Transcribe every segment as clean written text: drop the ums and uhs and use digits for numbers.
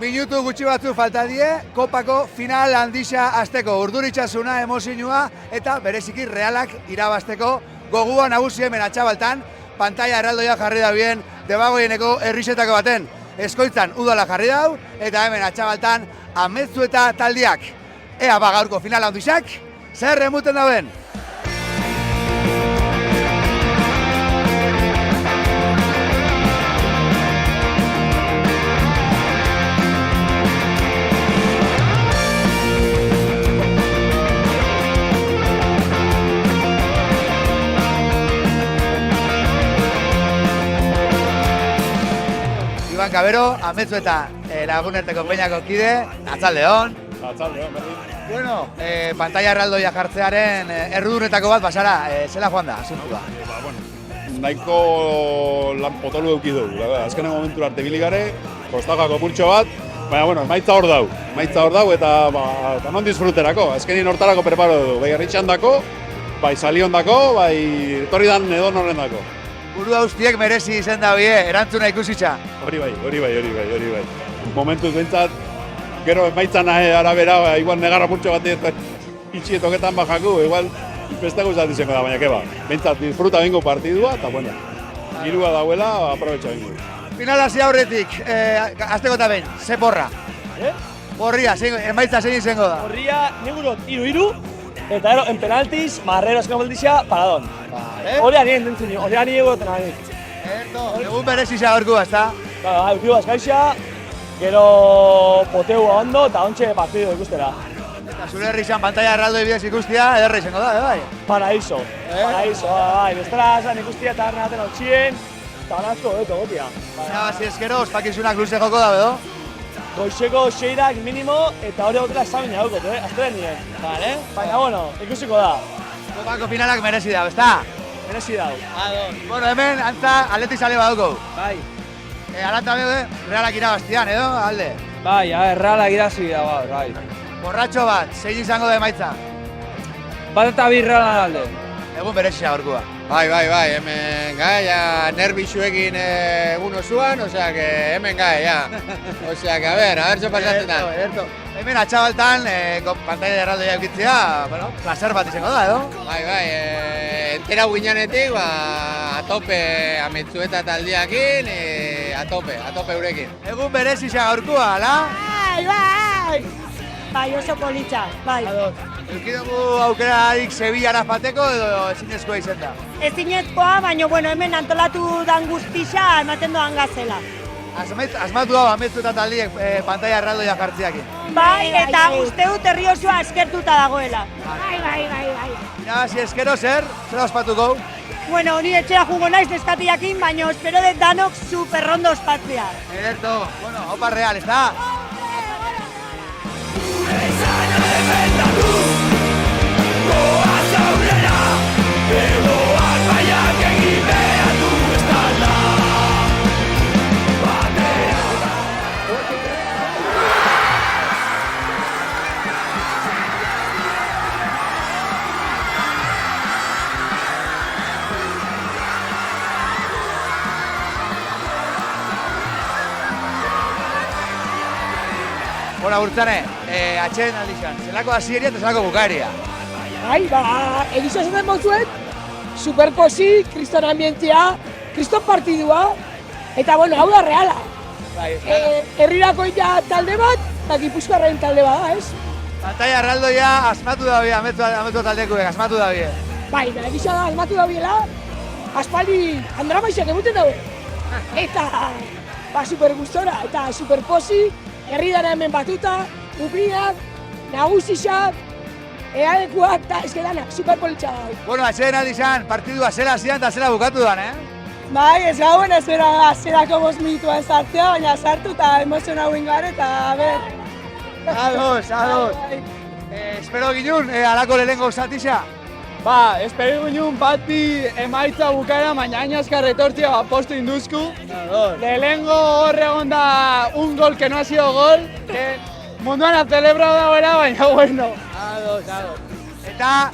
Minutu gutxi batzu falta die, kopako final handisa azteko urduritxasuna, emozioa eta bereziki realak irabazteko gogua nagusi hemen atxabaltan, pantalla erraldoia jarri da bien, debagoieneko herrisetako baten. Eskoitzan udala jarri dau, eta hemen atxabaltan Ametzueta taldiak. Ea gaurko final handisak, zer emuten dauden? Iban Kabero, Ametzueta lagunerteko peinako kide, Atzaldeon. Atzaldeon, berdin. Bueno, pantalla erraldoia jartzearen errudunetako bat basara, zela joan da, asuntua. Nahiko lan potolu eduki dugu, azkenen momentu arte biligare, kostakako pultxo bat, baina, emaitza hor dau eta non disfruterako, azkenin hortarako preparo dugu, bai herritxandako, bai saliondako, bai etorri dan edo norrendako. Buru haustiek merezi izen da bie, erantzuna ikusitza. Hori bai. Momentuz behintzat, gero emaitzan arabera, igual negarra pultxo bat itxietoketan bajaku, igual beste guztat izango da, baina keba. Behintzat, disfruta bingo partidua, eta girua dauela, aprobetxa bingo. Final hasi aurretik, azteko eta behin, ze porra? Porria, emaitza zein izango da? Porria, negurot, 3-3, eta ero, en penaltiz, Marrero azken boldizia, Paradon. Hori nien dentzuni, hori nien egoten ari. Egun berezizia gorkua, ezta? Eukio azkaixia, gero poteua ondo, eta ontxe partidu ikustera. Eta zure herri izan pantalla erraldoi bidez ikustia, ederra izango da, bai? Paraíso, bai. Bestela esan ikustia eta harren hotxien, eta ganazko gotia. Irabazi eskero, ospakizunak luze joko da, bedo? Goizeko 6-ak minimo, eta hori gotela examen jaukot, azteren nien. Baina, ikusiko da. Kopako finalak merezi da, ezta? Merezi dau. Bueno, hemen, antza, atletik sale baduko. Bai. Alanta beude, realak irabaztian, edo, alde? Bai, realak irazi da, bai. Borratxo bat, zein izango da emaitza? Bat eta bi realan alde. Egun berezia gorkua. Bai, hemen gai, nerbixuekin egun osoan, osea, hemen gai, Osea, a ver zo pasatzen da. Hemen atxabaltan, pantalla erraldoia eukitzea, placer bat izango da, edo? Bai, entera guinanetik, atope Ametzueta taldiakin, atope eurekin. Egun berezia gorkua, ala? Bai, oso politxa, bai. Eukidugu aukerarik Sevillara fateko edo ezinezkoa izan da? Ezinezkoa, baina hemen antolatu dan guztixa ematen doan gazela. Asmatu hau Ametzueta taldiek pantalla erraldoia jartzeakin. Bai, eta uste dut herri osoa eskertuta dagoela. Bai. Irabazi eskero zer ospatuko? Bueno, ni etxera jugo naiz neskatiakin, baina espero dut danok superrondo ospatzea. Ederto, opa real, ez da? Bona, Burtzane, atxeden aldizan, zelako hasieria eta zelako bukaeria? Bai, egizia zaten mauzuet, superposi, kriston ambientzia, kriston partidua, eta hau da reala. Herrirako talde bat, eta Gipuzkoarren talde bat, ez? Pantalla erraldoia asmatu da bie, Ametzueta taldekuek, asmatu da bie. Bai, egizia da asmatu da biela, aspaldi handramaixak emuten dago. Eta, super gustora, eta superposi, herri dara hemen batuta, upriak, nagusixak, eadekuak, eta eskedanak, superpolitxa da. Bueno, atxeden aldizan, partidua zela zidan eta zela bukatu dan, Bai, ez gauen ez bera zerako 5 minutuen sartzea, baina sartu eta emoziona hauen gara eta, ber. Ados. Espero ginun, alako lehenengo zatixa? Espero ginen bati emaitza bukaera, baina ainazkar retortzia postu induzku. Lehenengo horre egon da un gol que no ha sido gol, munduan celebrado dagoela, baina bueno. Ados. Eta,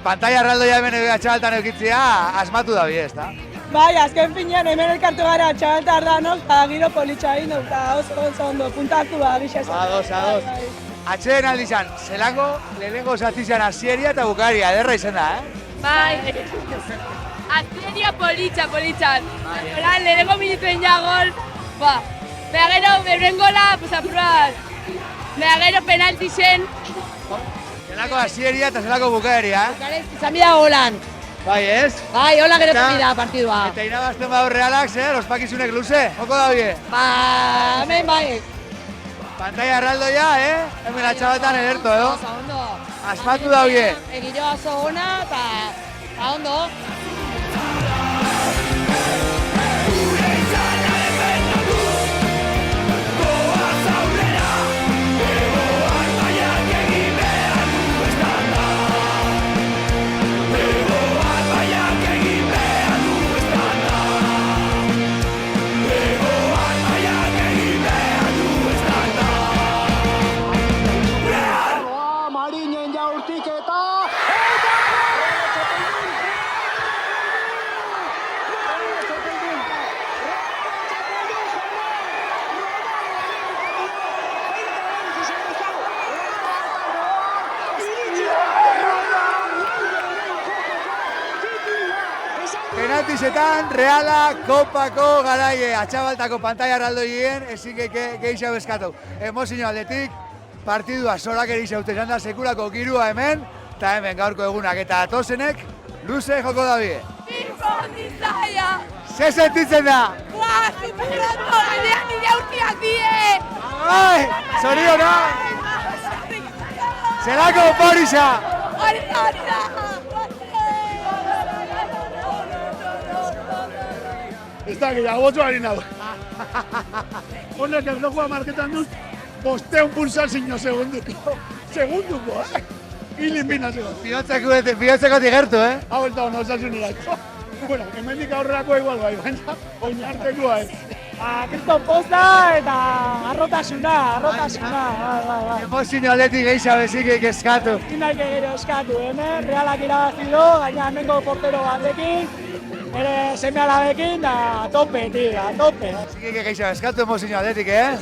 pantalla erraldoia hemen atxabaltan eukitzea, asmatu da bie, ezta? Bai, azken finean hemen elkartu gara txabaltar danok, eta giro politxa egin dut, eta oso ondo, puntatu da, bixa esan. Ados. Atxeden aldi izan, zelako lehenengo zati izan azieria eta bukaria, ederra izan da, Bai. Azieria politxan. Horan, lehenengo minutuen ja gol. Ba, beha gero, beren gola, pues apurat. Beha gero penalti zen. Zelako azieria eta zelako bukaria, Izan bida golan. Bai, ez? Bai, hola gero Eta- da partidua. Eta irabazten badu Realak, zer, ospakizunek luze, joko da bie. Ba, hemen bai. Pantalla erraldoia, hemen atxabatan ederto, edo? Ondo. Asmatu da bie. Egiro oso ona, eta ondo. Marinen jaurtik eta... Penaltizetan, Reala, kopako garaie, atxabaltako pantalla erraldoien, ezin gehiago eskatu. Emozio aldetik, partidua zorak eriza uste da sekulako girua hemen, eta hemen gaurko egunak eta atozenek, luze joko da bie. Birbondizaia. Ze sentitzen da? Buah, superondo, ganean nire urtiak die. Ai, zoriona! Zelako Borisa! Hori da. Ez da, gehiago botzu harin hau. Honek erlojua marketan duz, 500 pulsazio segunduko. Segunduko, Hilin bina segundu. Bihotzeko tigertu, Hau ez da hona osasunerako. Bueno, hemendik aurrerako igual bai, baina oinartekoa ez. Kriston posta eta arrotasuna. Bai. Emozio aldetik gehiago bezik eskatu. Inaik gero eskatu, hemen, Realak irabazi du, gaina hemengo portero batekin, ere seme alabekin, da tope, a tope. Zikik gehiago eskatu emozio aldetik, Ez,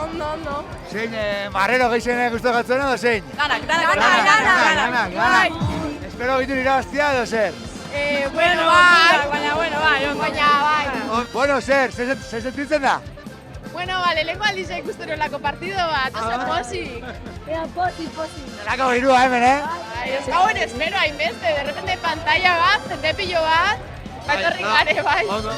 ondo. Zein, marrero gehiago guztu gatzen edo zein? Danak. Bai. Espero gitu irabaztia edo zer? Bueno, bai. Bueno, zer sentitzen da? Bueno, vale, lehenko aldiz ikusten olako partido bat, oso pozik. Ea, posi. Zelako girua hemen, Ez gauen espero hainbeste, de repente pantalla bat, jende pillo bat, batorrik gare bai. Ondo.